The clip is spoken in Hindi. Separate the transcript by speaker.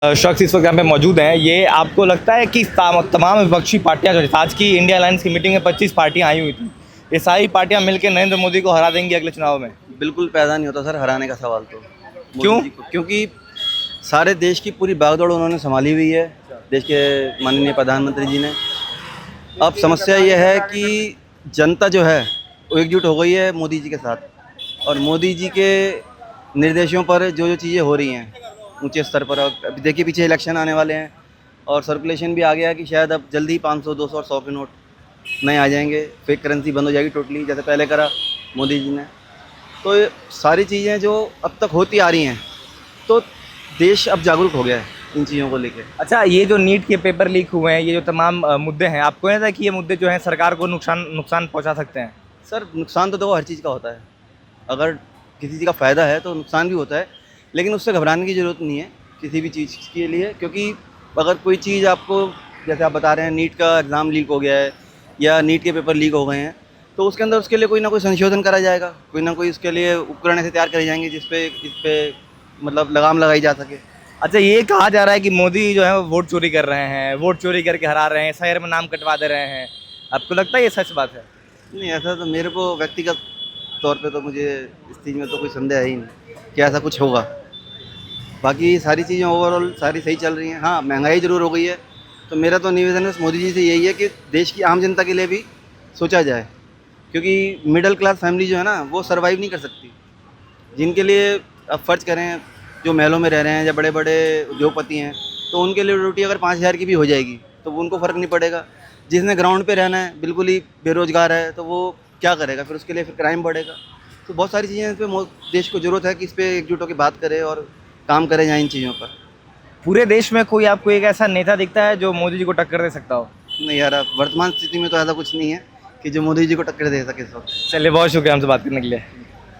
Speaker 1: शख्स इस वक्त यहाँ पे मौजूद हैं। ये आपको लगता है कि तमाम विपक्षी पार्टियां जो आज की इंडिया अलायंस की मीटिंग में 25 पार्टियां आई हुई थी, ये सारी पार्टियां मिलकर नरेंद्र मोदी को हरा देंगी अगले चुनाव में?
Speaker 2: बिल्कुल पैदा नहीं होता सर हराने का सवाल तो
Speaker 1: क्यों?
Speaker 2: मोदी जी को, क्योंकि सारे देश की पूरी बागडोर उन्होंने संभाली हुई है, देश के माननीय प्रधानमंत्री जी ने। अब समस्या ये है कि जनता जो है वो एकजुट हो गई है मोदी जी के साथ, और मोदी जी के निर्देशों पर जो चीज़ें हो रही हैं ऊंचे स्तर पर। अब अभी देखिए पीछे इलेक्शन आने वाले हैं और सर्कुलेशन भी आ गया है कि शायद अब जल्दी 500, 200 और 100 के नोट नए आ जाएंगे। फेक करेंसी बंद हो जाएगी टोटली, जैसे पहले करा मोदी जी ने। तो ये सारी चीज़ें जो अब तक होती आ रही हैं, तो देश अब जागरूक हो गया है इन चीज़ों को लेकर।
Speaker 1: अच्छा, ये जो नीट के पेपर लीक हुए हैं, ये जो तमाम मुद्दे हैं, आपको नहीं लगता कि ये मुद्दे जो हैं सरकार को नुकसान पहुँचा सकते हैं?
Speaker 2: सर नुकसान तो देखो हर चीज़ का होता है, अगर किसी चीज़ का फ़ायदा है तो नुकसान भी होता है, लेकिन उससे घबराने की ज़रूरत नहीं है किसी भी चीज़ के लिए। क्योंकि अगर कोई चीज़ आपको, जैसे आप बता रहे हैं नीट का एग्ज़ाम लीक हो गया है या नीट के पेपर लीक हो गए हैं, तो उसके अंदर उसके लिए कोई ना कोई संशोधन करा जाएगा, कोई ना कोई उसके लिए उपकरण ऐसे तैयार करे जाएंगे जिस पे मतलब लगाम लगाई जा सके।
Speaker 1: अच्छा, ये कहा जा रहा है कि मोदी जो है वो वोट चोरी कर रहे हैं, वोट चोरी करके हरा रहे हैं, शहर में नाम कटवा दे रहे हैं। आपको लगता है ये सच बात है?
Speaker 2: नहीं, ऐसा तो मेरे को व्यक्तिगत तौर पे तो मुझे इस चीज़ में तो कोई संदेह है ही नहीं कि ऐसा कुछ होगा। बाकी सारी चीज़ें ओवरऑल सारी सही चल रही हैं। हाँ, महंगाई ज़रूर हो गई है, तो मेरा तो निवेदन है मोदी जी से यही है कि देश की आम जनता के लिए भी सोचा जाए, क्योंकि मिडिल क्लास फैमिली जो है ना वो सर्वाइव नहीं कर सकती। जिनके लिए अब फ़र्ज़ करें जो महलों में रह रहे हैं या बड़े बड़े उद्योगपति हैं, तो उनके लिए रोटी अगर 5,000 की भी हो जाएगी तो उनको फ़र्क नहीं पड़ेगा। जिसने ग्राउंड पे रहना है, बिल्कुल ही बेरोज़गार है, तो वो क्या करेगा फिर? उसके लिए फिर क्राइम बढ़ेगा। तो बहुत सारी चीज़ें इस पे देश को ज़रूरत है कि इस पर एकजुट होकर बात करे और काम करे जाए इन चीज़ों पर।
Speaker 1: पूरे देश में कोई आपको एक ऐसा नेता दिखता है जो मोदी जी को टक्कर दे सकता हो?
Speaker 2: नहीं यार, अब वर्तमान स्थिति में तो ऐसा कुछ नहीं है कि जो मोदी जी को टक्कर दे सके इस वक्त।
Speaker 1: चलिए, बहुत शुक्रिया हमसे बात करने के लिए।